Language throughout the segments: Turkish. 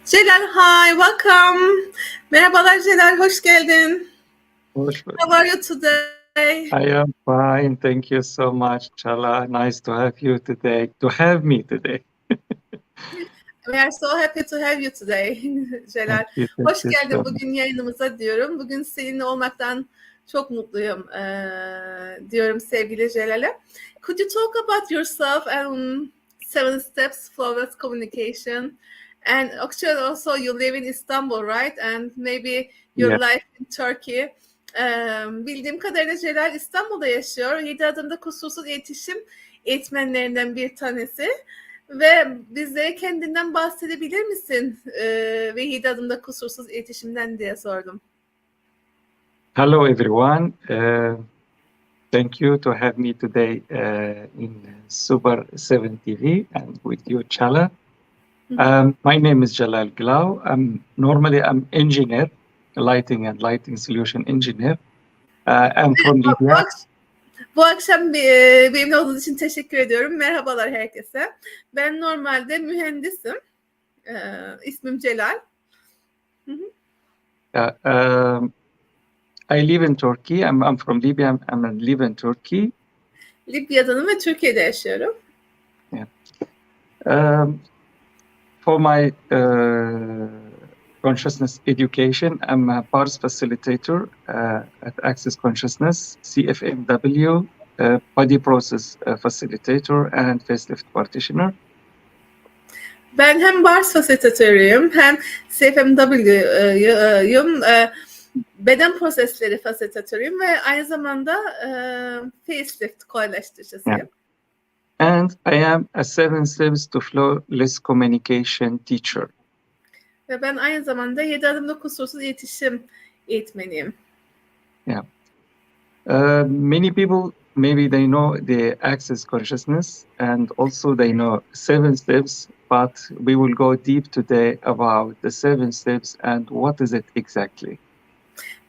Jalal, hi, welcome. Merhabalar Jalal, hoş geldin. Hoş bulduk. How are you today? I am fine. Thank you so much, Çağla. Nice to have you today, to have me today. We are so happy to have you today, Jalal. Thank Hoş you geldin so much. bugün yayınımıza diyorum. Bugün seninle olmaktan çok mutluyum diyorum sevgili Jalal'e. Could you talk about yourself and 7 steps flawless communication? And actually also you live in Istanbul, right? And maybe your Yeah. life in Turkey. Bildiğim kadarıyla Jalal İstanbul'da yaşıyor. 7 adımda kusursuz iletişim eğitmenlerinden bir tanesi. Ve bize kendinden bahsedebilir misin? Ve 7 adımda kusursuz iletişimden diye sordum. Hello, everyone. Thank you to have me today in Super 7 TV and with you, Çağla. My name is Jalal Glaw. I'm engineer, lighting solution engineer. I'm from Libya. Bu akşam benimle olduğunuz için teşekkür ediyorum. Merhabalar herkese. Ben normalde mühendisim. İsmim Celal. I live in Turkey. I'm from Libya. I live in Turkey. Libya'danım ve Türkiye'de yaşıyorum. For my consciousness education, I'm a PARS facilitator at Access Consciousness, CFMW, Body Process Facilitator, and Facelift Practitioner. Ben hem BARS fasilitatörüyüm hem CFMW'yum, beden prosesleri fasilitatörüyüm ve aynı zamanda facelift kolaylaştırıcısıyım. Yeah. And I am a 7 steps to flawless communication teacher. Ve ben aynı zamanda 7 adımda kusursuz iletişim eğitmeniyim. Yeah. Many people, maybe they know the Access Consciousness and also they know 7 steps, but we will go deep today about the 7 steps and what is it exactly.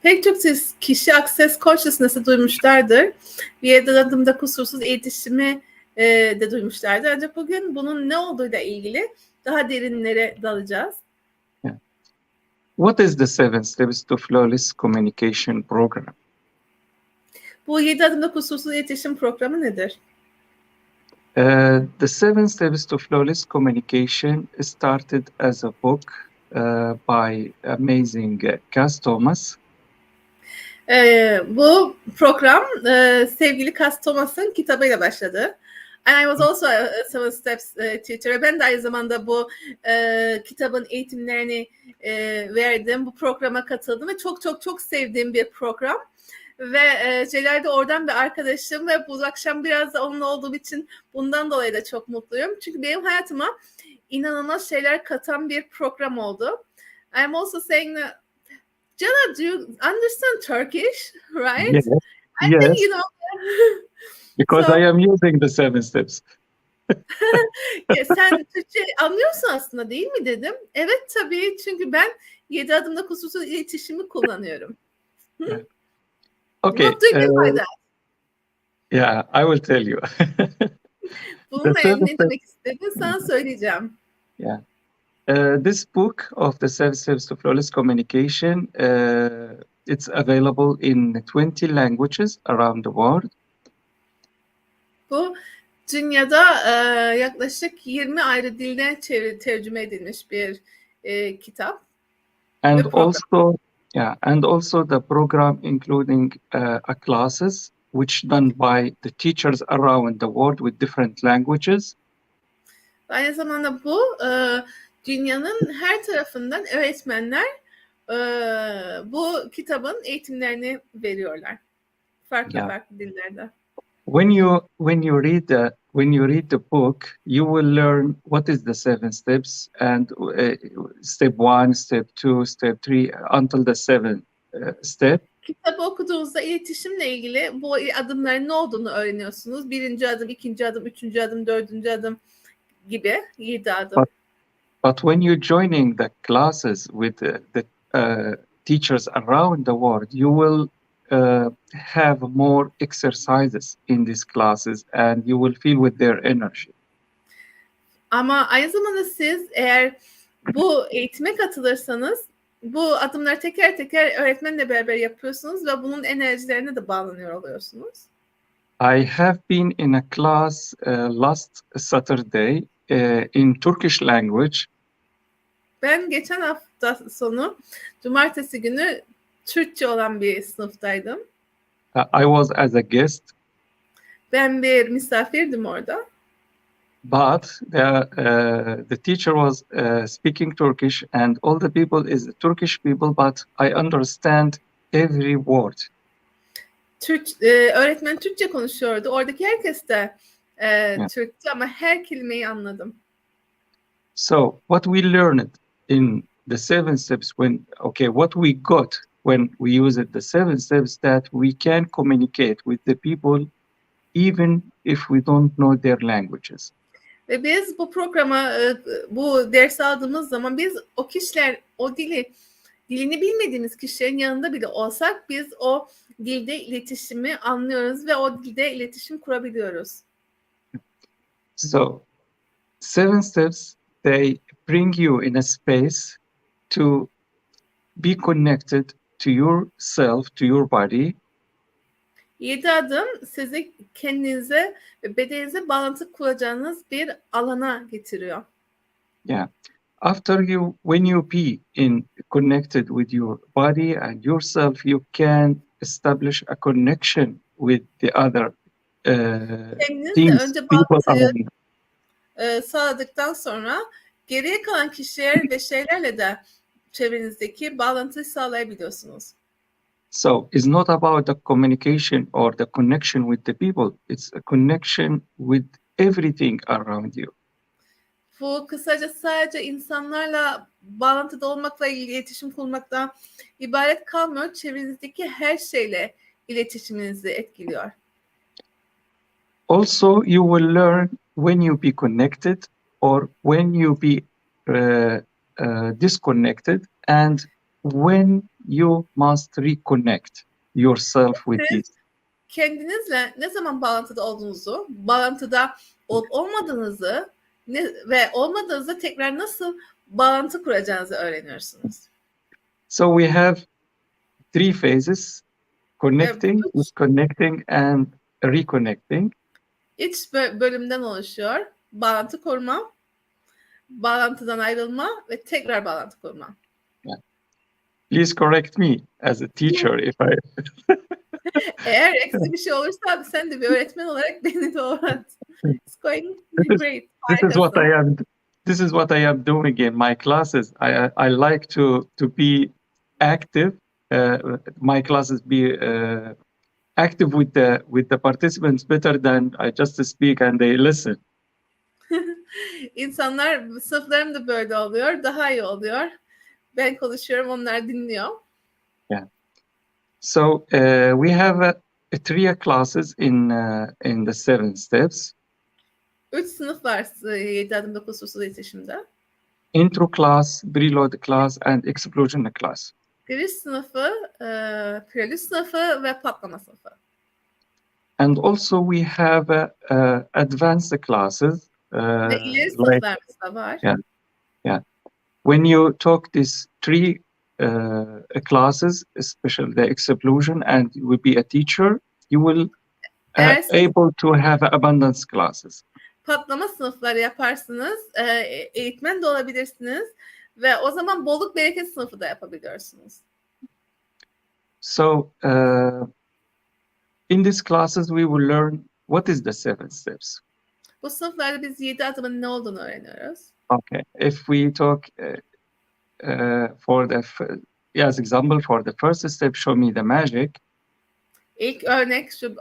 Pek çok kişi Access Consciousness'ı duymuşlardır. 7 adımda kusursuz iletişimi de duymuşlardır. Ancak bugün bunun ne olduğuyla ilgili daha derinlere dalacağız. Yeah. What is the 7 steps to flawless communication program? Bu 7 adımda kusursuz iletişim programı nedir? The 7 steps to flawless communication started as a book by amazing Cass Thomas. Bu program sevgili Cass Thomas'ın kitabıyla başladı. And I was also a 7 Steps teacher. Ben de aynı zamanda bu kitabın eğitimlerini verdim. Bu programa katıldım ve çok sevdiğim bir program. Ve Celal de oradan bir arkadaşım ve bu akşam biraz da onunla olduğum için bundan dolayı da çok mutluyum. Çünkü benim hayatıma inanılmaz şeyler katan bir program oldu. I'm also saying that, Celal, do you understand Turkish, right? Yes. I think, you know... Because I am using the 7 steps. Sen Türkçe anlıyorsun aslında değil mi dedim. Evet tabii, çünkü ben 7 adımda kusursuz iletişimi kullanıyorum. Yeah. Okay. What do you mean by that? Yeah, I will tell you. Bununla ne demek istediğini sana söyleyeceğim. Yeah. This book of the 7 steps to flawless communication, it's available in 20 languages around the world. Bu dünyada yaklaşık 20 ayrı dilde tercüme edilmiş bir kitap. And also the program including classes which done by the teachers around the world with different languages. Aynı zamanda bu dünyanın her tarafından öğretmenler bu kitabın eğitimlerini veriyorlar. Farklı dillerde. When you read the book, you will learn what is the 7 steps and step 1, step 2, step 3 until the 7th step. Kitabı okuduğunuzda iletişimle ilgili bu adımların ne olduğunu öğreniyorsunuz. 1. adım, 2. adım, 3. adım, 4. adım gibi 7 adım. But when you're joining the classes with the teachers around the world, you will have more exercises in these classes and you will feel with their energy. Ama aynı zamanda siz eğer Bu eğitime katılırsanız bu adımları teker teker öğretmenle beraber yapıyorsunuz ve bunun enerjilerine de bağlanıyor oluyorsunuz. I have been in a class last Saturday in Turkish language. Ben geçen hafta sonu cumartesi günü Türkçe olan bir sınıftaydım. I was as a guest, Ben bir misafirdim orada. but the teacher was speaking Turkish, and all the people is Turkish people, but I understand every word. Öğretmen Türkçe konuşuyordu. Oradaki herkes de Türkçe ama her kelimeyi anladım. So what we learned in the 7 steps what we got when we used the 7 steps, that we can communicate with the people even if we don't know their languages. Ve biz bu programa, bu dersi aldığımız zaman biz o kişiler, o dilini bilmediğimiz kişilerin yanında bile olsak biz o dilde iletişimi anlıyoruz ve o dilde iletişim kurabiliyoruz. So 7 steps, they bring you in a space to be connected to yourself, to your body. 7 adım sizi kendinize ve bedeninize bağlantı kuracağınız bir alana getiriyor. Yeah. When you be connected with your body and yourself, you can establish a connection with the other Kendinizle önce bağlantıyı sağladıktan sonra geriye kalan kişiler ve şeylerle de çevrenizdeki bağlantıyı sağlayabiliyorsunuz. So it's not about the communication or the connection with the people. It's a connection with everything around you. Bu kısaca sadece insanlarla bağlantıda olmakla, iletişim kurmaktan ibaret kalmıyor. Çevrenizdeki her şeyle iletişiminizi etkiliyor. Also, you will learn when you be connected or when you be disconnected, and when you must reconnect yourself with this. Kendinizle ne zaman bağlantıda olduğunuzu, bağlantıda olup olmadığınızı ve olmadığınızda tekrar nasıl bağlantı kuracağınızı öğreniyorsunuz. So we have 3 phases: connecting, disconnecting, and reconnecting. 3 bölümden oluşuyor. Bağlantı kurma, bağlantıdan ayrılma ve tekrar bağlantı kurma. Yeah. Please correct me as a teacher if I... Eğer eksi bir şey olursa sen de bir öğretmen olarak beni de öğret. It's going great. This is what I am doing in my classes. I like to be active. My classes be active with the participants better than I just speak and they listen. İnsanlar, sınıflarım da böyle oluyor. Daha iyi oluyor. Ben konuşuyorum, onlar dinliyor. Yeah. So we have 3 classes in the 7 steps. 3 sınıf var 7 adımda kusursuz iletişimde. Intro class, preload class, and explosion class. Giriş sınıfı, prelude sınıfı ve patlama sınıfı. And also we have advanced classes. Ve ileri sınıflarımız da var. Yeah. When you talk these 3 classes, especially the explosion, and you will be a teacher, you will able to have abundance classes. Patlama sınıfları yaparsınız, eğitmen de olabilirsiniz ve o zaman bolluk bereket sınıfı da yapabiliyorsunuz. So in these classes we will learn what is the 7 steps. Bu sınıflarda biz 7 adımın ne olduğunu öğreniyoruz. Okay, if we talk as example for the first step, show me the magic. İlk örnek şu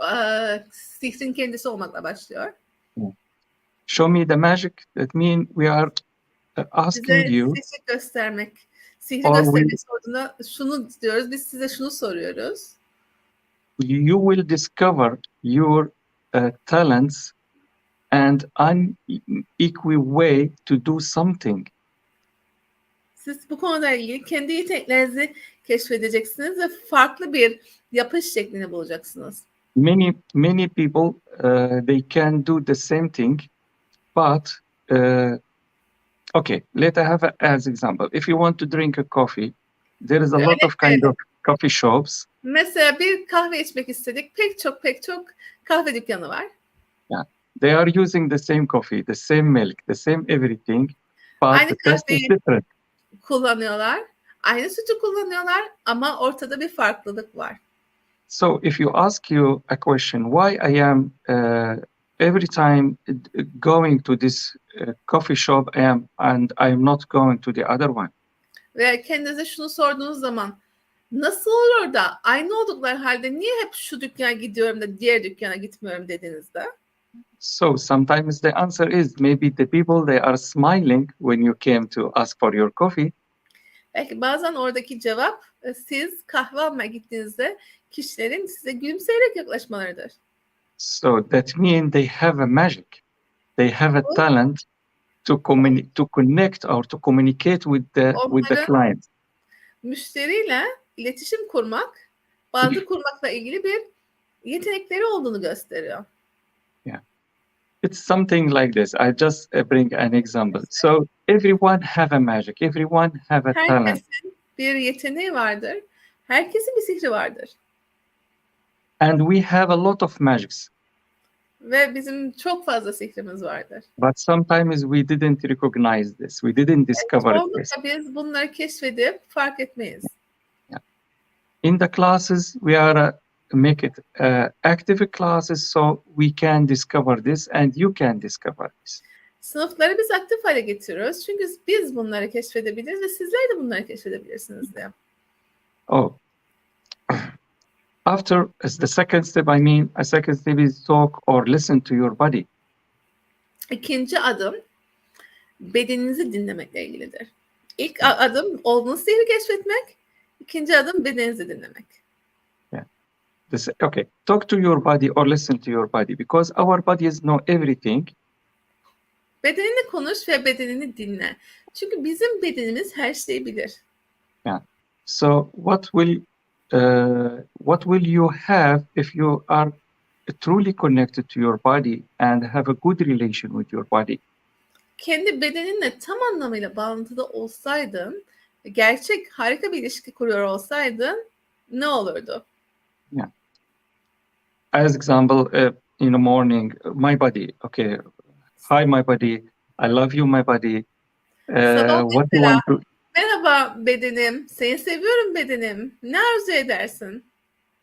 sihrin kendisi olmakla başlıyor. Show me the magic. That means we are asking you. Sihri göstermek. Sihri göstermek sorduğunda şunu diyoruz. Biz size şunu soruyoruz. You will discover your talents and unequal way to do something. Siz bu konuda ilgili kendi yeteneklerinizi keşfedeceksiniz ve farklı bir yapış şeklini bulacaksınız. Many people they can do the same thing, but Okay, let I have as example. If you want to drink a coffee, there is a lot Örnek of kind verelim. of coffee shops. Mesela bir kahve içmek istedik. Pek çok kahve dükkanı var. They are using the same coffee, the same milk, the same everything, but Aynı the taste is kahveyi different. kullanıyorlar. Aynı sütü kullanıyorlar ama ortada bir farklılık var. So if you ask you a question, why I am every time going to this coffee shop and I am not going to the other one? Ve kendinize şunu sorduğunuz zaman nasıl olur da aynı oldukları halde niye hep şu dükkana gidiyorum da diğer dükkana gitmiyorum dediğinizde? So sometimes the answer is maybe the people, they are smiling when you came to ask for your coffee. Belki bazen oradaki cevap siz kahve almaya gittiğinizde kişilerin size gülümseyerek yaklaşmalarıdır. So that means they have a magic. They have a talent to connect or to communicate with the Onların client. müşteriyle iletişim kurmak, bağlantı kurmakla ilgili bir yetenekleri olduğunu gösteriyor. It's something like this. I just bring an example. So everyone have a magic. Everyone have a talent. Herkesin bir yeteneği vardır. Herkesin bir sihri vardır. And we have a lot of magics. Ve bizim çok fazla sihrimiz vardır. But sometimes we didn't recognize this. We didn't discover this. Çoğunlukla biz bunları keşfedip fark etmeyiz. In the classes, we are make it active classes so we can discover this and you can discover this. Sınıfları biz aktif hale getiriyoruz. Çünkü biz bunları keşfedebiliriz ve sizler de bunları keşfedebilirsiniz diye. Oh. After the second step, I mean, a second step is talk or listen to your body. İkinci adım bedeninizi dinlemekle ilgilidir. İlk adım olduğunuz sihri keşfetmek. İkinci adım bedeninizi dinlemek. Okay, talk to your body or listen to your body because our bodies know everything. Bedenini konuş ve bedenini dinle. Çünkü bizim bedenimiz her şeyi bilir. So what will you have if you are truly connected to your body and have a good relation with your body? Kendi bedeninle tam anlamıyla bağlantıda olsaydın, gerçek harika bir ilişki kuruyor olsaydın ne olurdu? As example, in the morning, my body. Okay, hi, my body. I love you, my body. What do you want to? Merhaba bedenim, seni seviyorum bedenim. Ne arzu edersin?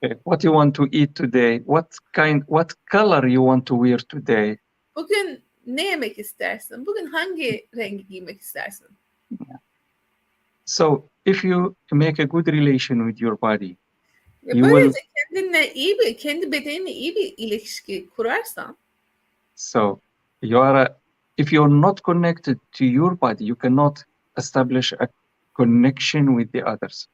What you want to eat today? What color you want to wear today? Bugün ne yemek istersin? Bugün hangi rengi giymek istersin? So if you make a good relation with your body, böylece kendinle kendi bedeninle iyi bir ilişki kurarsan, so if you're not connected to your body, you cannot establish a connection with the others.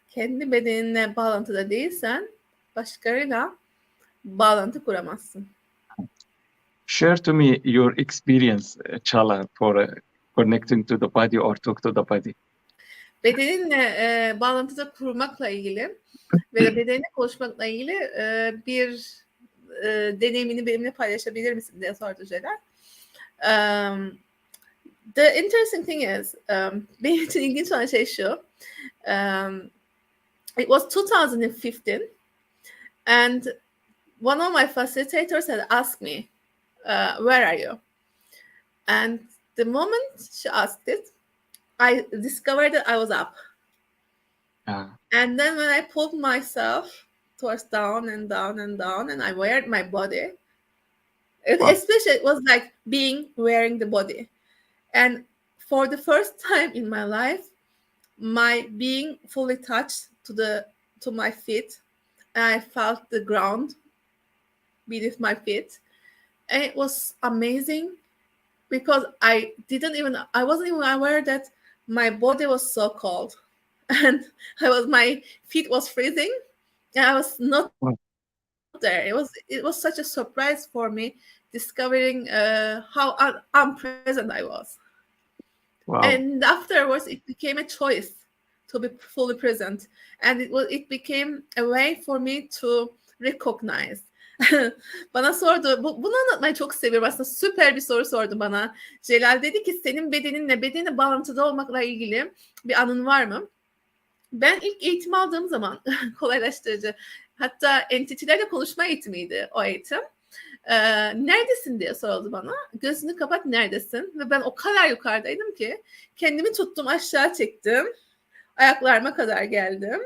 Kendi bedeninle bağlantıda değilsen başkalarıyla bağlantı kuramazsın. Share to me your experience, Çağla, for connecting to the body or talk to the body. Bedeninle bağlantıda kurmakla ilgili ve bedeninle konuşmakla ilgili bir deneyimini benimle paylaşabilir misin diye sordu Jalal. The interesting thing is, benim için ilginç olan şey şu. It was 2015 and one of my facilitators had asked me, where are you? And the moment she asked it, I discovered that I was up. And then when I pulled myself towards down and down and down, and I weared my body, especially it was like wearing the body. And for the first time in my life, my being fully touched to my feet, and I felt the ground beneath my feet, and it was amazing because I wasn't even aware that my body was so cold, and my feet was freezing, and I was not there. It was such a surprise for me discovering how unpresent I was. Wow. And afterwards, it became a choice to be fully present, and it became a way for me to recognize Bana sordu. Bunu anlatmayı çok seviyorum. Aslında süper bir soru sordu bana. Jalal dedi ki senin bedenine bağlantıda olmakla ilgili bir anın var mı? Ben ilk eğitim aldığım zaman kolaylaştırıcı. Hatta entitilerle konuşma eğitimiydi o eğitim. Neredesin diye soruldu bana. Gözünü kapat, neredesin? Ve ben o kadar yukarıdaydım ki kendimi tuttum, aşağı çektim. Ayaklarıma kadar geldim.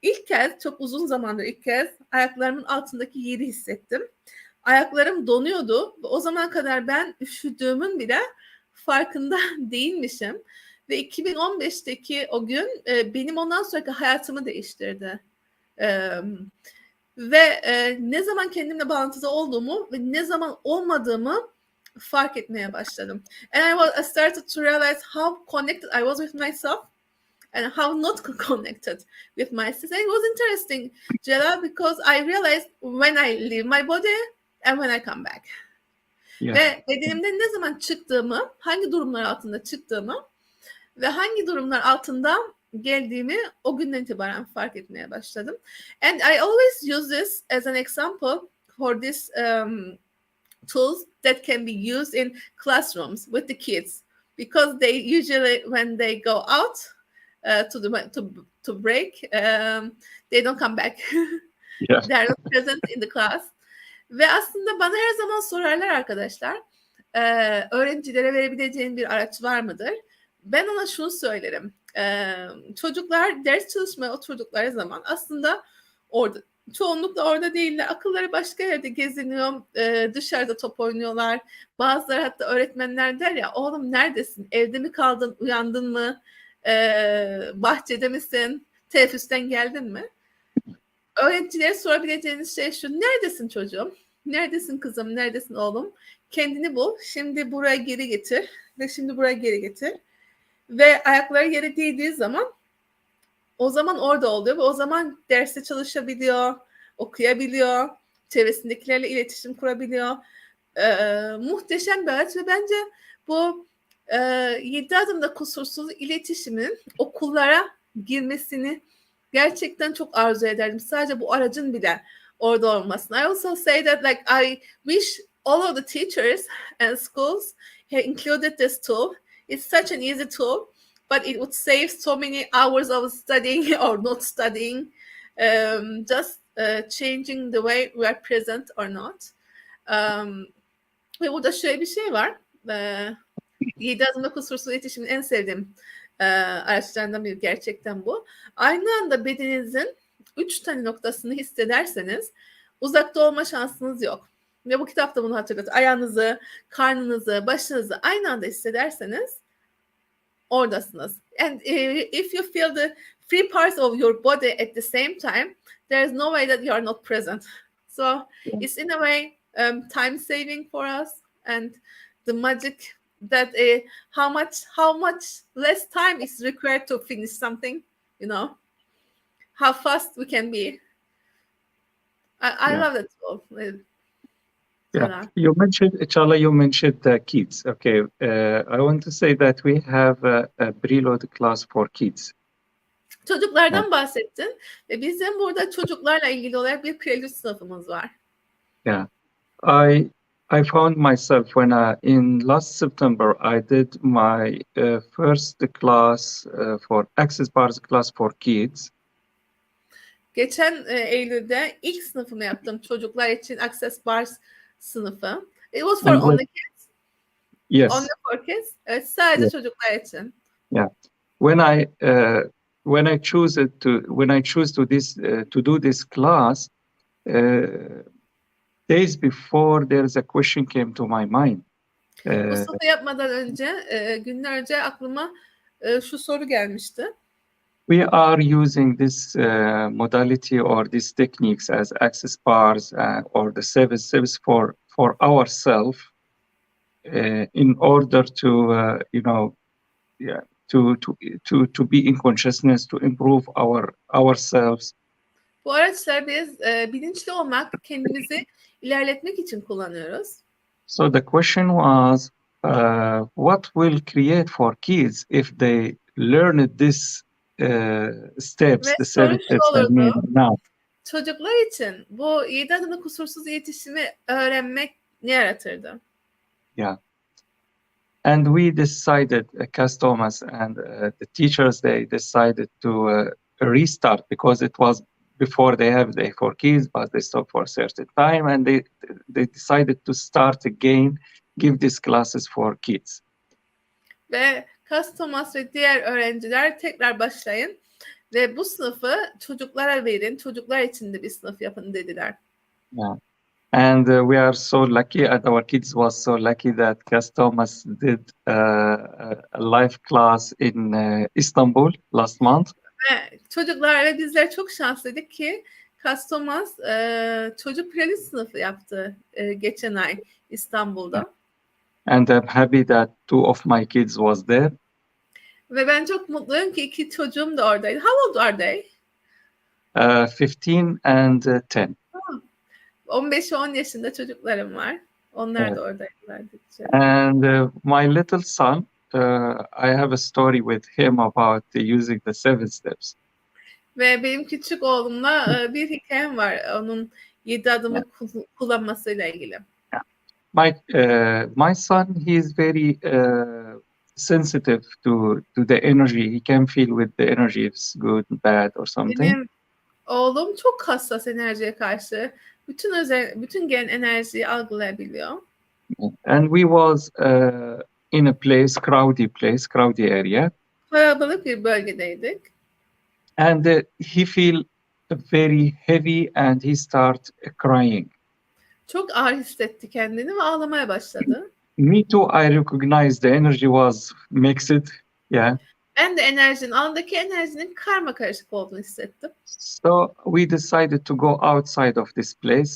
İlk kez, çok uzun zamandır ilk kez ayaklarımın altındaki yeri hissettim. Ayaklarım donuyordu. O zamana kadar ben üşüdüğümün bile farkında değilmişim. Ve 2015'teki o gün benim ondan sonraki hayatımı değiştirdi. Ve ne zaman kendimle bağlantıda olduğumu ve ne zaman olmadığımı fark etmeye başladım. And I started to realize how connected I was with myself and how not connected with myself. And it was interesting, Jalal, because I realized when I leave my body and when I come back. Yeah. Ve bedenimden ne zaman çıktığımı, hangi durumlar altında çıktığımı ve hangi durumlar altında geldiğimi o günden itibaren fark etmeye başladım. And I always use this as an example for this tools that can be used in classrooms with the kids, because they usually, when they go out to break, they don't come back. Yeah. They're not present in the class. Ve aslında bana her zaman sorarlar arkadaşlar, öğrencilere verebileceğin bir araç var mıdır? Ben ona şunu söylerim. Çocuklar ders çalışmaya oturdukları zaman aslında orada, çoğunlukla orada değiller. Akılları başka yerde geziniyor, dışarıda top oynuyorlar. Bazıları hatta öğretmenler der ya, oğlum neredesin? Evde mi kaldın? Uyandın mı? Bahçede misin? Teneffüsten geldin mi? Öğrencilere sorabileceğiniz şey şu: neredesin çocuğum? Neredesin kızım? Neredesin oğlum? Kendini bul. Şimdi buraya geri getir. Ve şimdi buraya geri getir. Ve ayakları yere değdiği zaman o zaman orada oluyor ve o zaman derste çalışabiliyor, okuyabiliyor, çevresindekilerle iletişim kurabiliyor. Muhteşem bir araç ve bence bu 7 adımda kusursuz iletişimin okullara girmesini gerçekten çok arzu ederdim. Sadece bu aracın bile orada olmasını. I also say that like I wish all of the teachers and schools had included this tool. It's such an easy tool, but it would save so many hours of studying or not studying, just changing the way we are present or not. Ve burada şöyle bir şey var. 7 adımda kusursuz iletişimin en sevdiğim araçlarından biri gerçekten bu. Aynı anda bedeninizin 3 tane noktasını hissederseniz uzakta olma şansınız yok. Ve bu kitapta bunu hatırlatır. Ayağınızı, karnınızı, başınızı aynı anda hissederseniz oradasınız. And if you feel the three parts of your body at the same time, there is no way that you are not present. So it's in a way time saving for us, and the magic that how much less time is required to finish something, you know, how fast we can be. I love that tool. Yeah, you mentioned, Çağla, you mentioned the kids. Okay, I want to say that we have a preload class for kids. Çocuklardan bahsettin ve bizim burada çocuklarla ilgili olarak bir prelude sınıfımız var. Yeah, I found myself when in last September I did my first class for access bars class for kids. Geçen Eylül'de ilk sınıfımı yaptım çocuklar için access bars sınıfı. It was for only kids. Yes. Only for kids. Evet, sadece çocuklar için. Yeah. When I choose to do this class, days before there's a question came to my mind. Bu sınıfı yapmadan önce, günler önce aklıma şu soru gelmişti. We are using this modality or these techniques as access bars or the service for ourselves in order to to be in consciousness, to improve ourselves. Bu araçları biz bilinçli olmak, kendimizi ilerletmek için kullanıyoruz. So the question was, what will create for kids if they learn this steps, the 7 steps I mean now? çocuklar için bu 7 adımda kusursuz iletişimi öğrenmek ne yaratırdı? Yeah. And we decided, customers and the teachers, they decided to restart because it was before they have the 4 kids, but they stopped for a certain time, and they decided to start again, give these classes for kids. Ve Thomas ve diğer öğrenciler tekrar başlayın ve bu sınıfı çocuklara verin, çocuklar için de bir sınıf yapın dediler. Yeah. And we are so lucky, and our kids was so lucky that Thomas did a live class in Istanbul last month. Ve çocuklar ve bizler çok şanslıydık ki Thomas çocuk playlist sınıfı yaptı geçen ay İstanbul'da. And I'm happy that 2 of my kids was there. Ve ben çok mutluyum ki 2 çocuğum da oradaydı. How old are they? 15 and 10. 15 ve 10 yaşında çocuklarım var. Onlar da oradaydılar. And my little son, I have a story with him about using the 7 steps. Ve benim küçük oğlumla bir hikayem var onun 7 adımı kullanmasıyla ilgili. My son, he is very sensitive to the energy. He can feel with the energy if it's good, bad, or something. Benim oğlum çok hassas enerjiye karşı. Bütün gelen enerjiyi algılayabiliyor. And we was in a crowded area. Kalabalık bir bölgedeydik. And he feel very heavy and he start crying. Çok ağır hissetti kendini ve ağlamaya başladı. Me too, I recognized the energy was mixed. Yeah. Ben de andaki enerjinin karma karışık olduğunu hissettim. So we decided to go outside of this place.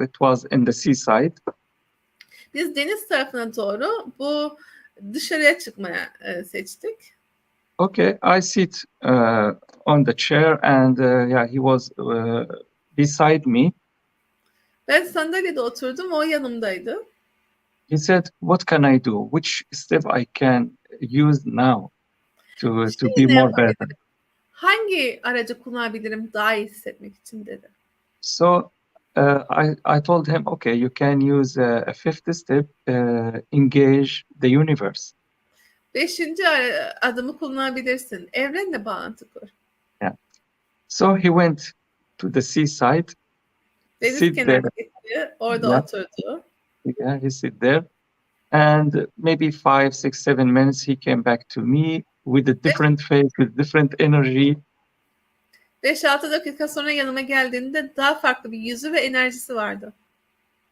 It was in the seaside. Biz deniz tarafına doğru dışarıya çıkmaya seçtik. Okay, I sit on the chair and he was beside me. Ben sandalyede oturdum, o yanımdaydı. He said, "What can I do? Which step I can use now to be more better?" Hangi aracı kullanabilirim daha iyi hissetmek için dedi. So I told him, okay, you can use a 5th step, engage the universe. 5. adımı kullanabilirsin. Evrenle bağlantı kur. Yeah. So he went to the seaside. Deniz kenarına gitti, orada oturdu. Yeah, he sit there. And maybe 5, 6, 7 minutes he came back to me with a different face, with different energy. 5-6 dakika sonra yanıma geldiğinde daha farklı bir yüzü ve enerjisi vardı.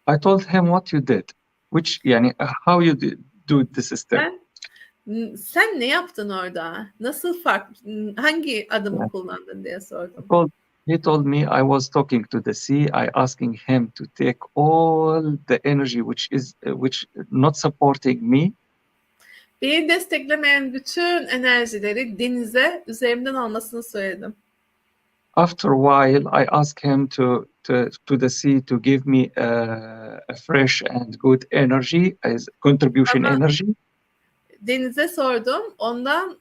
I told him what you did. How you do this step. Sen ne yaptın orada? Hangi adımı kullandın diye sordum. He told me I was talking to the sea. I asking him to take all the energy which not supporting me. Beni desteklemeyen bütün enerjileri denize üzerimden almasını söyledim. After a while, I asked him to the sea to give me a fresh and good energy as contribution energy. Denize sordum. Ondan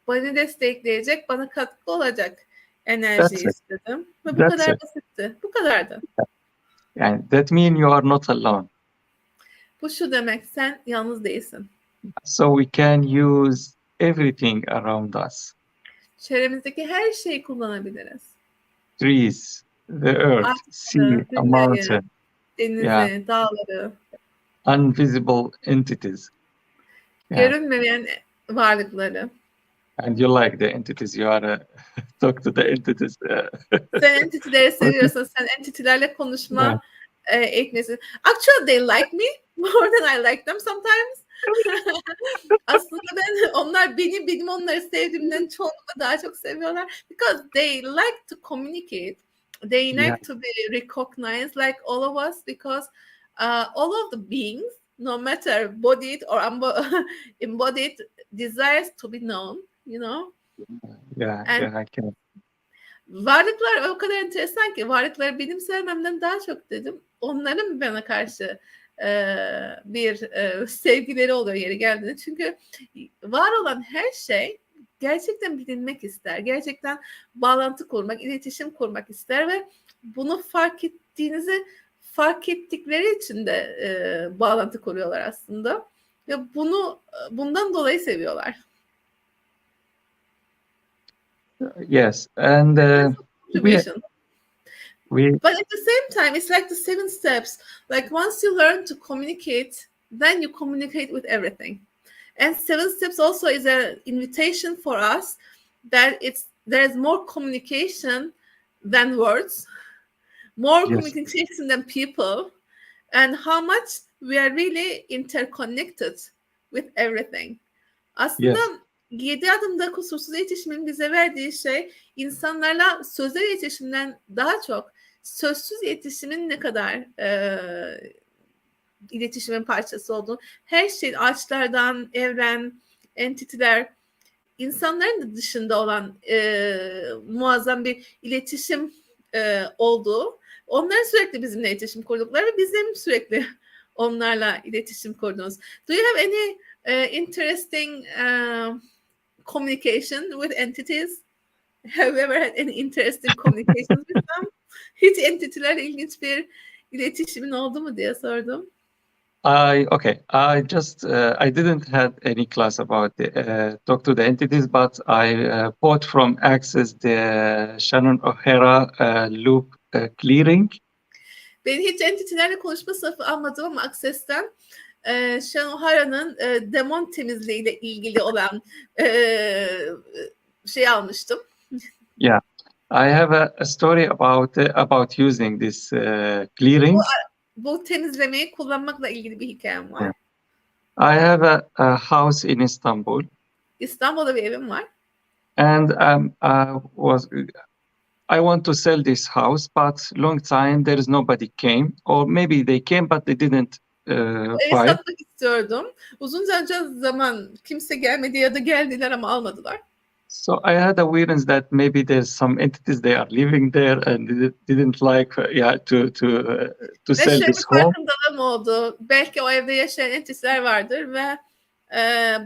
beni destekleyecek, bana katkı olacak enerji istedim. Ve bu kadar basitti. Bu kadardı. Yani that means you are not alone. Bu şu demek, sen yalnız değilsin. So we can use everything around us. Çevremizdeki her şeyi kullanabiliriz. Trees, the earth, sea, a mountain, denizi, dağları. Invisible entities. Görünmeyen varlıkları. And you like the entities. You are talk to the entities. Sen entitileri seviyorsan, sen entitilerle konuşma eğitmesi. Actually, they like me more than I like them sometimes. Aslında onlar benim onları sevdiğimden çoğunlukla daha çok seviyorlar. Because they like to communicate. They like to be recognized like all of us, because all of the beings, no matter bodied or embodied, desires to be known, you know. I can. Varlıklar o kadar enteresan ki, varlıkları benim sevmemden daha çok dedim. Onların bana karşı bir sevgileri oluyor yeri geldiğinde. Çünkü var olan her şey gerçekten bilinmek ister. Gerçekten bağlantı kurmak, iletişim kurmak ister ve bunu fark ettikleri için de bağlantı kuruyorlar aslında. Ve bundan dolayı seviyorlar. Yes, and Contribution. we But at the same time, it's like the 7 steps. Like once you learn to communicate, then you communicate with everything. And 7 steps also is an invitation for us that there's more communication than words, more Yes. communication than people, and how much we are really interconnected with everything. Aslında Yes. 7 adımda kusursuz iletişimin bize verdiği şey insanlarla sözlü iletişimden daha çok sözsüz iletişimin ne kadar iletişimin parçası olduğunu, her şey ağaçlardan, evren, entiteler, insanların da dışında olan muazzam bir iletişim olduğu, onların sürekli bizimle iletişim kurdukları ve bizim sürekli onlarla iletişim kurduğumuz. Do you have any interesting communication with entities? Have you ever had any interesting communications with them? Hiç entitilerle ilginç bir iletişimin oldu mu diye sordum. I just I didn't have any class about talk to the entities, but I bought from Access the Shannon O'Hara loop clearing. Ben hiç entitilerle konuşma sınıfı almadım ama Access'ten Shannon O'Hara'nın demon temizliği ile ilgili olan şey almıştım. Yeah, I have a story about using this clearing. Bu temizlemeyi kullanmakla ilgili bir hikayem var. Yeah. I have a house in Istanbul. İstanbul'da bir evim var. And I want to sell this house, but long time there is nobody came, or maybe they came but they didn't Evi buy. satmak istiyordum. Uzunca zaman kimse gelmedi ya da geldiler ama almadılar. So I had a awareness that maybe there's some entities they are living there and didn't like to sell this home. Farkındalığım oldu. Belki o evde yaşayan entiteler vardır ve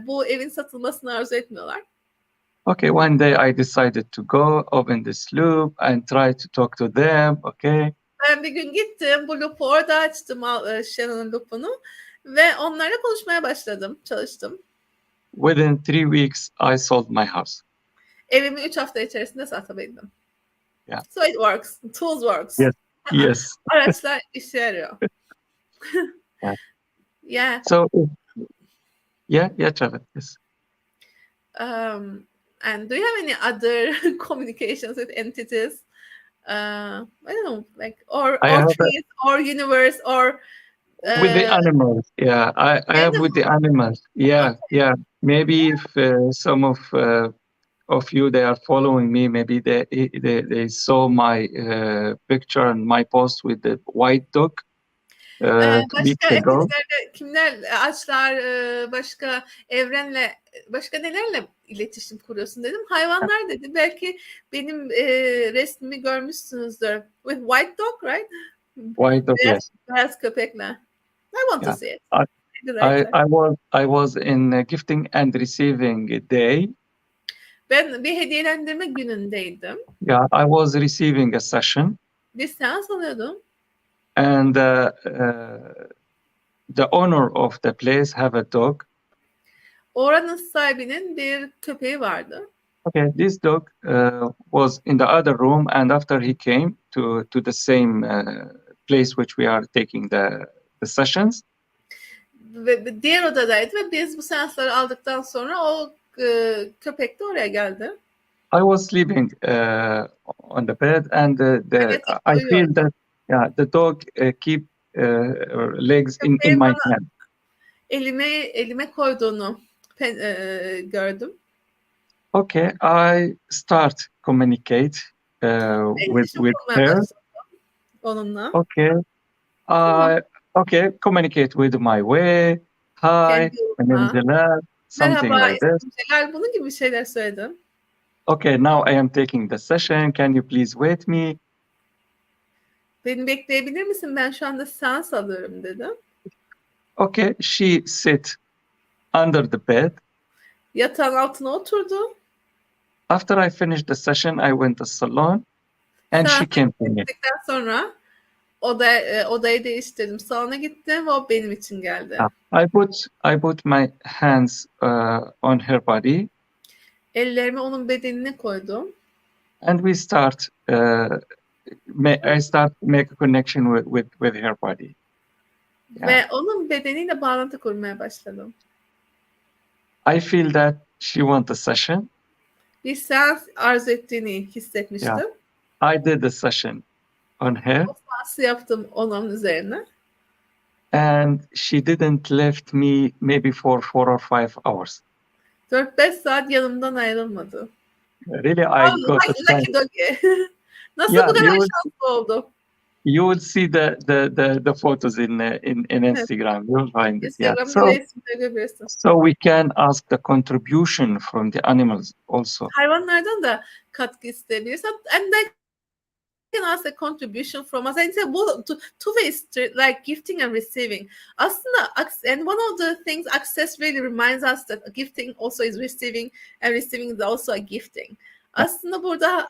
bu evin satılmasını arzu etmiyorlar. Okay, one day I decided to go open this loop and try to talk to them. Okay. Ben bir gün gittim, bu loop'u orada açtım, Shannon'ın loop'unu ve onlarla konuşmaya başladım, çalıştım. Within 3 weeks, I sold my house. Evimi 3 hafta içerisinde satabildim. Yeah. So it works. Tools works. Yes. Yes. Araçlar işe yarıyor. Yeah. Yeah. So, Çağla, yes. And do you have any other communications with entities? I don't know, like or trees, or universe, or with the animals. Yeah, I have with the animals. Yeah, okay. Yeah. Maybe if some of you they are following me, maybe they saw my picture and my post with the white dog. Başka entitelerle, kimler, ağaçlar, başka evrenle, başka nelerle iletişim kuruyorsun dedim. Hayvanlar dedi. Belki benim resmimi görmüşsünüzdür. With white dog, right? White dog, yes. Beyaz köpekle. I want to see it. I was in gifting and receiving day. Ben bir hediyelendirme günündeydim. Yeah, I was receiving a session. Bir seans alıyordum. And the owner of the place have a dog. Oranın sahibinin bir köpeği vardı. Okay, this dog was in the other room, and after he came to the same place which we are taking the sessions. Ve diğer odadaydı ve biz bu seansları aldıktan sonra o köpek de oraya geldi. I was sleeping on the bed, and I feel that the dog keep legs in my hand. Elime koyduğunu gördüm. Okay, I start communicate with her. Onunla. Okay, communicate with my way. Hi, my name is Jalal. Something Merhaba, like this. Jalal, bunun gibi şeyler söyledim. Okay, now I am taking the session. Can you please wait me? Beni bekleyebilir misin? Ben şu anda seans alıyorum dedim. Okay, she sit under the bed. Yatağın altına oturdu. After I finished the session, I went to salon. And she Seansa came to me. gittikten sonra odayı değiştirdim. Salona gittim ve o benim için geldi. I put my hands on her body, Ellerimi onun bedenine koydum. and we start. I start to make a connection with her body. Ve onun bedeniyle bağlantı kurmaya başladım. I feel that she wants a session. Bir seans arzu ettiğini hissetmiştim. I did a session on her. O seansı yaptım onun üzerine. And she didn't left me maybe for 4 or 5 hours. 4-5 saat yanımdan ayrılmadı. Really, I got a chance. Lucky doggy. Nasıl Yeah, bu kadar you will- şanslı oldu? You will see the photos in Instagram. You'll find it. Yeah. Instagram'da resimleri görebilirsin. So we can ask the contribution from the animals also. Hayvanlardan da katkı isteyebilirsin. And they can ask a contribution from us. And bu two ways like gifting and receiving. Aslında, and one of the things access really reminds us that gifting also is receiving, and receiving is also a gifting. Aslında burada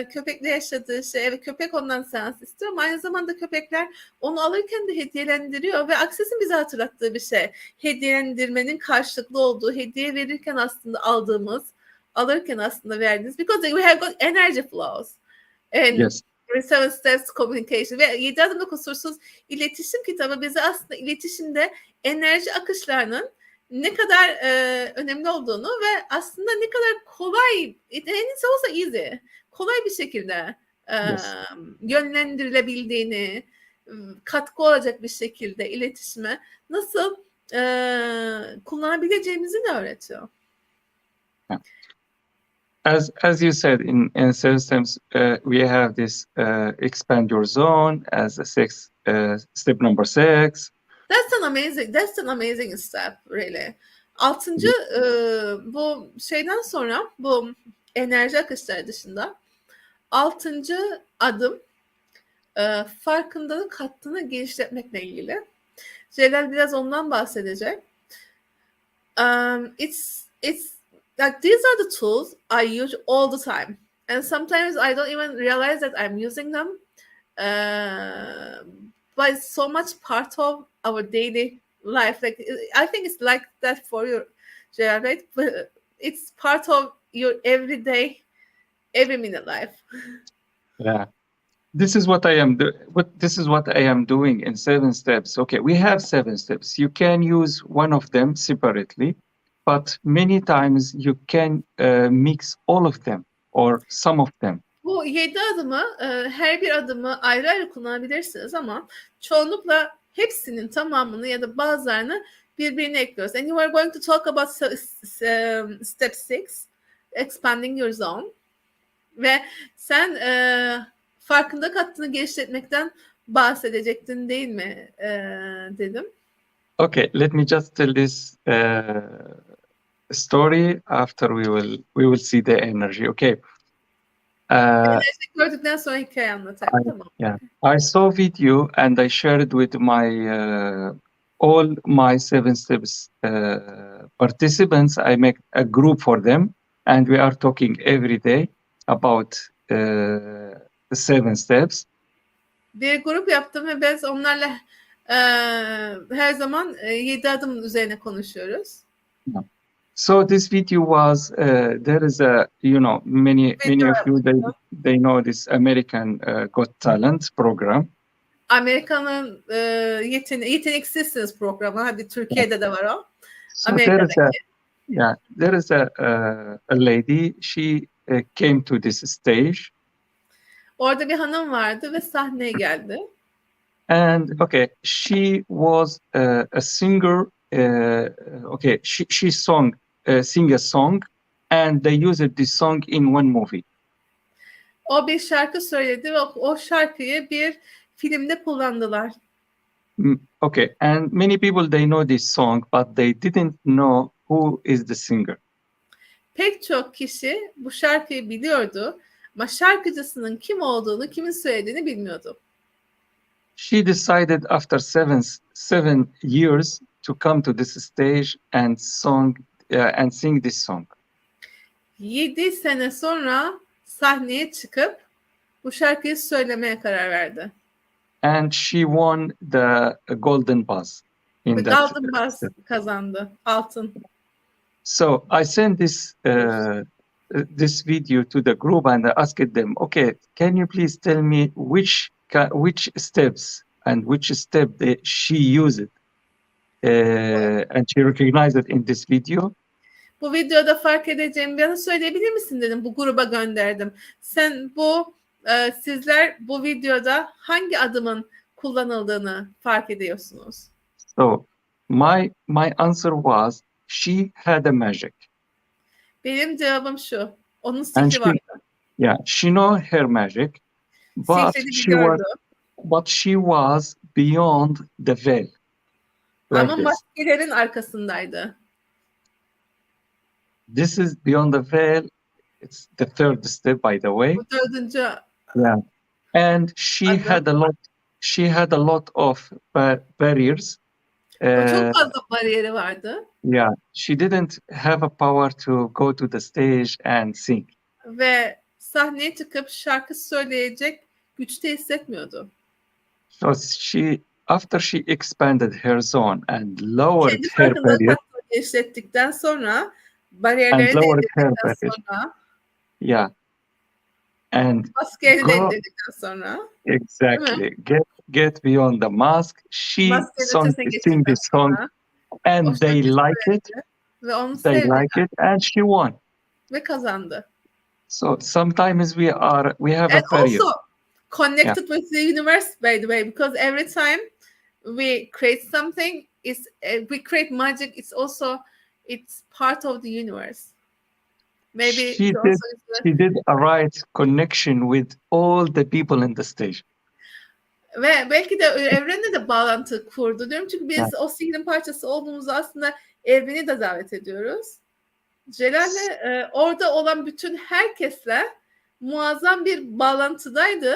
köpekle yaşadığı şey ve köpek ondan seans istiyor ama aynı zamanda köpekler onu alırken de hediyelendiriyor ve Access'in bize hatırlattığı bir şey. Hediyelendirmenin karşılıklı olduğu, hediye verirken aslında aldığımız, alırken aslında verdiğimiz. Because we have got energy flows. And Yes. 7 Steps Communication ve 7 Adımda Kusursuz İletişim kitabı bize aslında iletişimde enerji akışlarının ne kadar önemli olduğunu ve aslında ne kadar kolay, and it's also easy, kolay bir şekilde yönlendirilebildiğini, katkı olacak bir şekilde iletişime nasıl kullanabileceğimizi de öğretiyor. As you said in systems, we have this expand your zone as a step number 6. That's an amazing step really. 6. Bu şeyden sonra bu enerji akışları dışında 6. adım farkındalık hattını genişletmekle ilgili. Jalal biraz ondan bahsedecek. It's like these are the tools I use all the time, and sometimes I don't even realize that I'm using them. But it's so much part of our daily life. Like I think it's like that for you, Jalal, right? But it's part of your everyday, every minute life. Yeah. This is what I am doing in 7 steps. Okay, we have 7 steps. You can use one of them separately, but many times you can mix all of them or some of them. Bu 7 adımı, her bir adımı ayrı ayrı kullanabilirsiniz ama çoğunlukla hepsinin tamamını ya da bazılarını birbirine ekliyoruz. And you are going to talk about step 6, expanding your zone. Ve sen farkındalık hattını genişletmekten bahsedecektin değil mi dedim. Okay, let me just tell this story after we will see the energy. Okay. Enerji gördükten sonra hikaye anlatayım. Tamam. Yeah, I saw video and I shared with my all my 7 steps participants. I make a group for them, and we are talking every day about the 7 steps. Bir grup yaptım ve biz onlarla her zaman 7 adım üzerine konuşuyoruz. So this video was there is a many of you they know this American Got Talent program. Amerika'nın yeteneksizsiniz programı. Hadi Türkiye'de de var o. So there is a lady. She came to this stage. Orada bir hanım vardı ve sahneye geldi. And okay, she was a singer. Okay, she sing a song, and they used this song in one movie. O bir şarkı söyledi ve o şarkıyı bir filmde kullandılar. Okay, and many people they know this song, but they didn't know who is the singer. Pek çok kişi bu şarkıyı biliyordu ama şarkıcısının kim olduğunu, kimin söylediğini bilmiyordu. She decided after seven years to come to this stage and sing this song. 7 sene sonra sahneye çıkıp bu şarkıyı söylemeye karar verdi. And she won the golden buzz in Ve that Golden Buzz step. kazandı. Altın. So I sent this video to the group and I asked them, okay, can you please tell me which steps and which step she used and she recognized it in this video. Bu videoda fark edeceğimi bana söyleyebilir misin dedim. Bu gruba gönderdim. Sizler bu videoda hangi adımın kullanıldığını fark ediyorsunuz. So my answer was she had a magic. Benim cevabım şu. Onun And sihri vardı. Yeah, she know her magic, but she was beyond the veil. Ama maskelerin arkasındaydı. This is beyond the veil. It's the third step, by the way. Bu dördüncü. Yeah, and she had a lot of barriers. Çok fazla bariyeri vardı. Yeah, she didn't have a power to go to the stage and sing. Ve sahneye çıkıp şarkı söyleyecek güçte hissetmiyordu. So after she expanded her zone and lowered her barrier. Genişlettikten sonra bariyerleri de indirdikten sonra. Yeah. And maskeyi de indirdikten sonra. Exactly. Get beyond the mask. She sing this song and they like it. Ve onu they like it and she won. Ve kazandı. So sometimes we have a barrier. Also connected with the universe, by the way, because every time we create something, we create magic. It's part of the universe. Maybe she did a right connection with all the people in the stage. Ve belki de evrenle de bağlantı kurdu diyorum. Çünkü biz o sihrin parçası olduğumuzu aslında evreni de davet ediyoruz. Celal'le orada olan bütün herkesle muazzam bir bağlantıdaydı.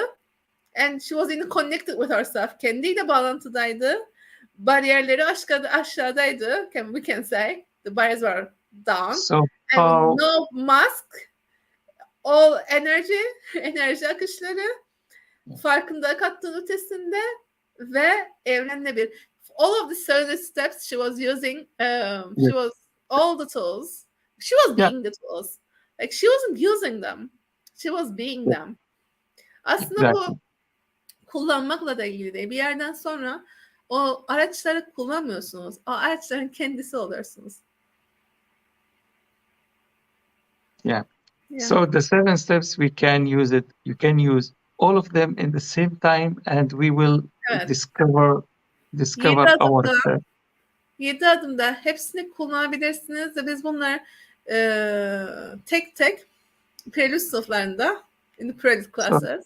And she was connected with herself. Kendiyle bağlantıdaydı. Bariyerleri aşağıdaydı. We can say the barriers were down. So and no mask. All enerji akışları farkındalık hattının ötesinde ve evrenle bir. All of the 7 steps she was using, she was all the tools. She was being the tools. Like she wasn't using them. She was being them. Aslında bu kullanmakla da ilgili değil. Bir yerden sonra o araçları kullanmıyorsunuz. O araçların kendisi oluyorsunuz. Yeah. So the 7 steps we can use it. You can use all of them in the same time and we will discover ourselves. 7 adımda hepsini kullanabilirsiniz ve biz bunları tek tek prelude sınıflarında, in the prelude classes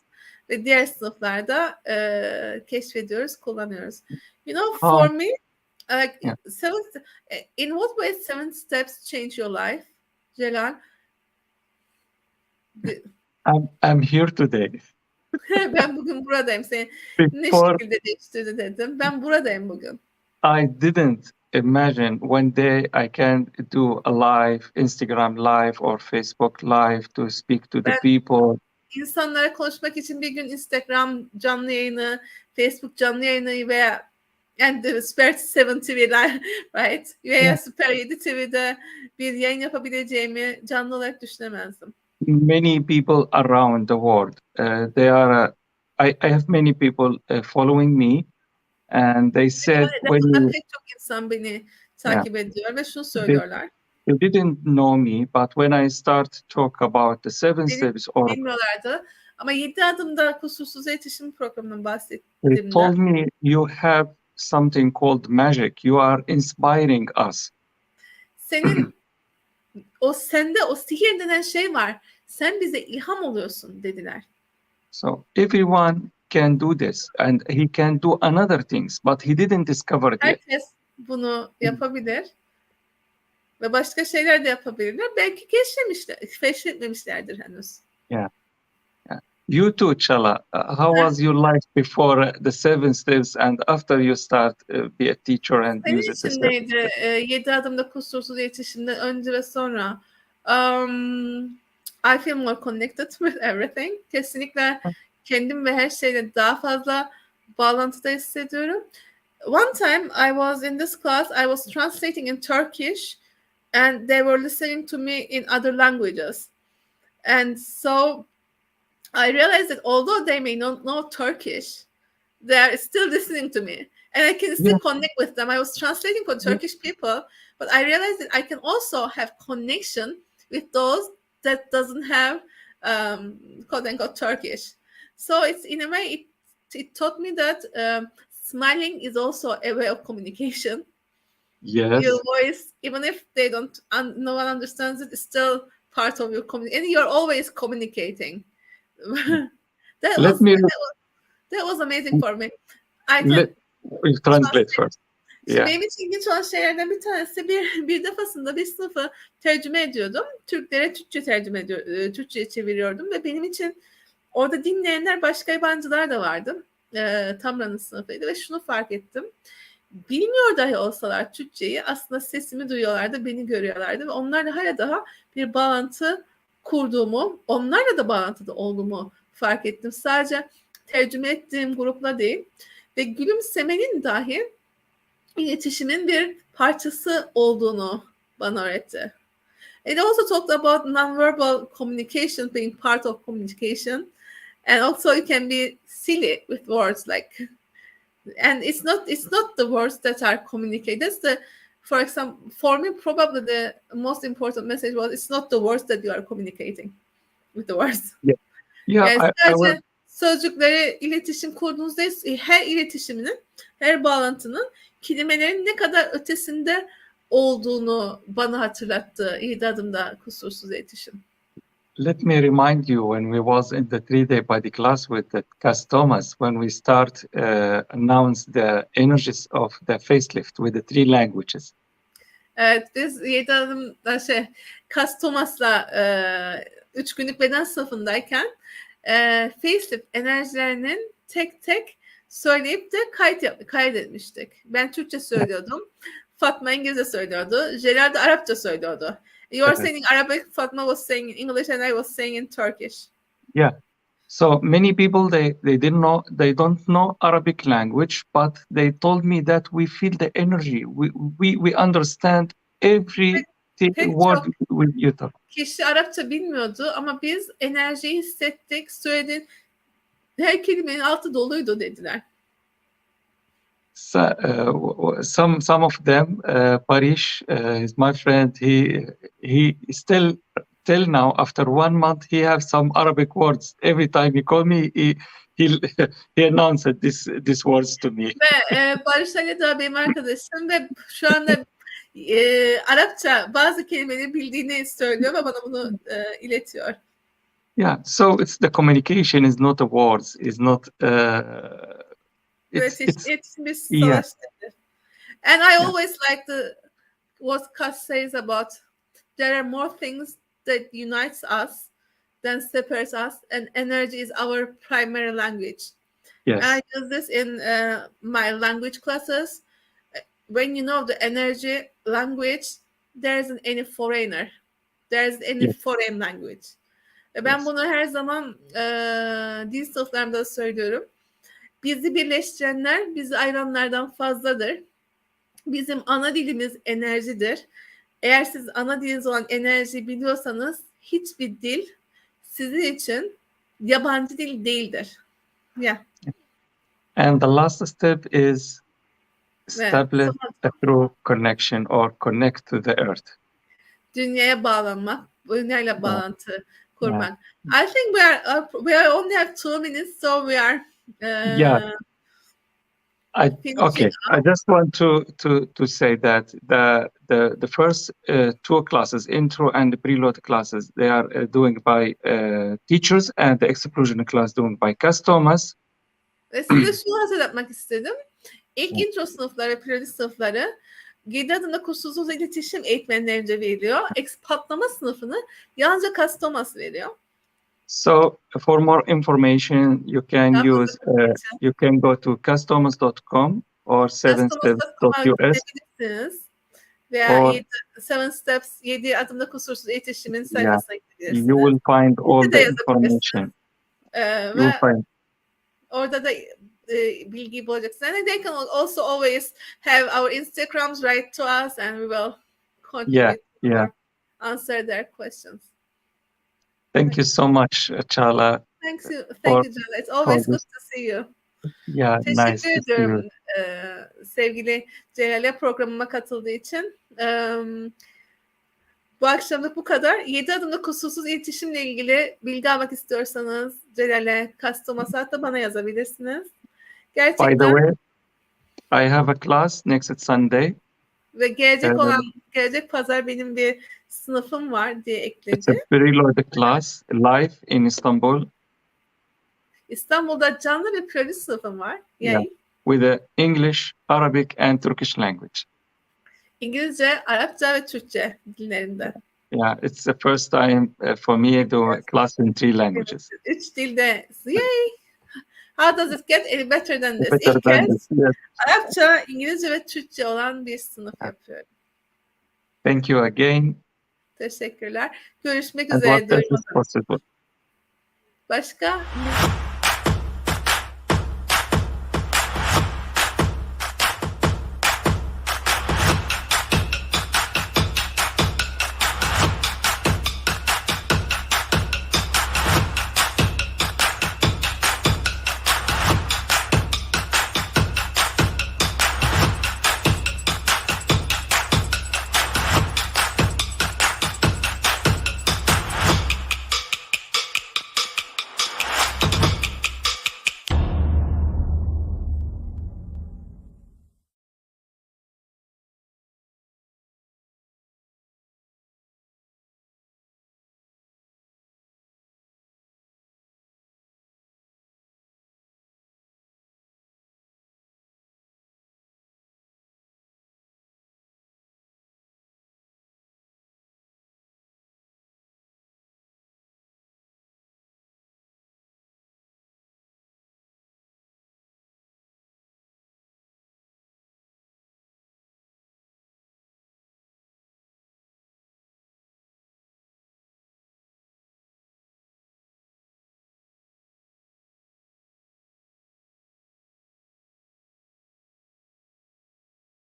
ve diğer sınıflarda keşfediyoruz, kullanıyoruz. You know, for me, in what way 7 steps change your life, Jalal? I'm here today. Ben bugün buradayım. Seni ne şekilde değiştirdi dedim. Ben buradayım bugün. I didn't imagine one day I can do a live, Instagram live or Facebook live to speak to the people. İnsanlara konuşmak için bir gün Instagram canlı yayını, Facebook canlı yayını veya Süper 7 TV'ler, right? Veya Süper 7 TV'de bir yayın yapabileceğimi canlı olarak düşünemezdim. Many people around the world. I have many people following me, and they said pek çok insan beni takip ediyor ve şunu söylüyorlar. They didn't know me, but when I start to talk about the 7 steps, bilmiyorlardı. Ama 7 adımda kusursuz iletişim programından bahsettiğimde. They told me you have something called magic. You are inspiring us. Sende o sihir denen şey var. Sen bize ilham oluyorsun dediler. So everyone can do this and he can do another things, but he didn't discover it. Herkes bunu yapabilir ve başka şeyler de yapabilirler. Belki keşfetmemişlerdir henüz. Yeah. You too, Çağla. How was your life before the 7 steps and after you start be a teacher and use it? Senin için neydi? 7 adımda kusursuz iletişimden önce ve sonra. I feel more connected with everything. Kesinlikle kendim ve her şeyle daha fazla bağlantıda hissediyorum. One time I was in this class, I was translating in Turkish and they were listening to me in other languages. And so I realized that although they may not know Turkish, they are still listening to me. And I can still connect with them. I was translating for Turkish people, but I realized that I can also have connection with those that doesn't have quote unquote Turkish. So it's in a way, it taught me that smiling is also a way of communication. Yes. Your voice, even if they don't, no one understands it, is still part of your communication. And you're always communicating. that was amazing for me. We'll translate first. Yeah. Benim için ilginç olan şeylerden bir tanesi bir defasında bir sınıfı tercüme ediyordum. Türklere Türkçe Türkçe'ye çeviriyordum ve benim için orada dinleyenler başka yabancılar da vardı. Tamra'nın sınıfıydı ve şunu fark ettim. Bilmiyor dahi olsalar Türkçeyi aslında sesimi duyuyorlardı, beni görüyorlardı ve onlarla hala daha bir bağlantı kurduğumu, onlarla da bağlantıda olduğumu fark ettim. Sadece tercüme ettiğim grupla değil ve gülümsemenin dahi iletişimin bir parçası olduğunu bana öğretti. It also talked about nonverbal communication being part of communication, and also you can be silly with words like, and it's not the words that are communicated. That's for example, for me probably the most important message was it's not the words that you are communicating with the words. Yeah. Yani sadece sözcükleri iletişim kurduğunuzda her iletişiminin, her bağlantının kelimelerin ne kadar ötesinde olduğunu bana hatırlattı Adımda kusursuz iletişim. Let me remind you when we was in the 3-day body class with the customers, when we start announce the energies of the facelift with the 3 languages. Evet, biz 7 adımda Customers'la 3 günlük beden sınıfındayken facelift enerjilerinin tek tek söyleyip de kaydetmiştik. Ben Türkçe söylüyordum. Fatma İngilizce söylüyordu. Jalal da Arapça söylüyordu. You are saying in Arabic, Fatma was saying in English, and I was saying in Turkish. Yeah. So many people they don't know Arabic language, but they told me that we feel the energy. We understand every word you talk. Kişi Arapça bilmiyordu ama biz enerjiyi hissettik. Söylediğin her kelimenin altı doluydu dediler. So, some of them, Parish, is my friend. He still till now after 1 month he have some Arabic words. Every time he call me, he announced these words to me. Ve Barış Ali da benim arkadaşım ve şu anda Arapça bazı kelimeleri bildiğini söylüyor ve bana bunu iletiyor. Yeah, so it's the communication is not the words, is not. İletişim bir savaştır. And I always like what Kas says about there are more things that unites us than separates us, and energy is our primary language. Yes. And I use this in my language classes. When you know the energy language, there isn't any foreigner. There isn't any foreign language. Ben bunu her zaman dil sınıflarımda söylüyorum. Bizi birleştirenler bizi ayıranlardan fazladır. Bizim ana dilimiz enerjidir. Eğer siz ana diliniz olan enerjiyi biliyorsanız hiçbir dil sizin için yabancı dil değildir. Yeah. And the last step is establish a true connection or connect to the earth. Dünyaya bağlanmak, dünyayla bağlantı kurmak. I think we only have 2 minutes, so we are. I just want to say that the first 2 classes, intro and the preload classes, they are doing by teachers, and the explosion class doing by customers. Ve size şunu hatırlatmak istedim. İlk intro sınıfları, preload sınıfları 7 adımda kusursuz iletişim eğitmenlerince veriliyor. Patlama sınıfını yalnızca customers veriyor. So for more information, you can use you can go to customers.com or 7steps.us. Veya 7 Steps 7 adımda kusursuz iletişimin sayfasına gidebilirsiniz. You will find all the information. Ve Orada da bilgiyi bulacaksınız. And they can also always have our Instagrams write to us and we will contribute Yeah. or answer their questions. Thank you so much, Çağla. Thank you, for Jalal. It's always good this. to see you. Yeah, nice Teşekkür to see you. ediyorum sevgili Celal'e programıma katıldığı için. Bu akşamlık bu kadar. 7 adımda kusursuz iletişimle ilgili bilgi almak istiyorsanız Celal'e, Kastomasa hatta bana yazabilirsiniz. By the Gerçekten way, I have a class next Sunday. ve gelecek pazar benim bir sınıfım var diye It's a ekledi. preloaded class live in Istanbul. İstanbul'da canlı bir private sınıfım var. Yeah. With the English, Arabic and Turkish language. İngilizce, Arapça ve Türkçe dillerinde. Yeah, it's the first time for me to do a class in 3 languages. 3 dilde. Yay! How does it get any better than this? Better İlk than kez this, yes. Arapça, İngilizce ve Türkçe olan bir sınıf yapıyorum. Thank you again. Teşekkürler. Görüşmek And üzere what else diyorum. is possible? Başka?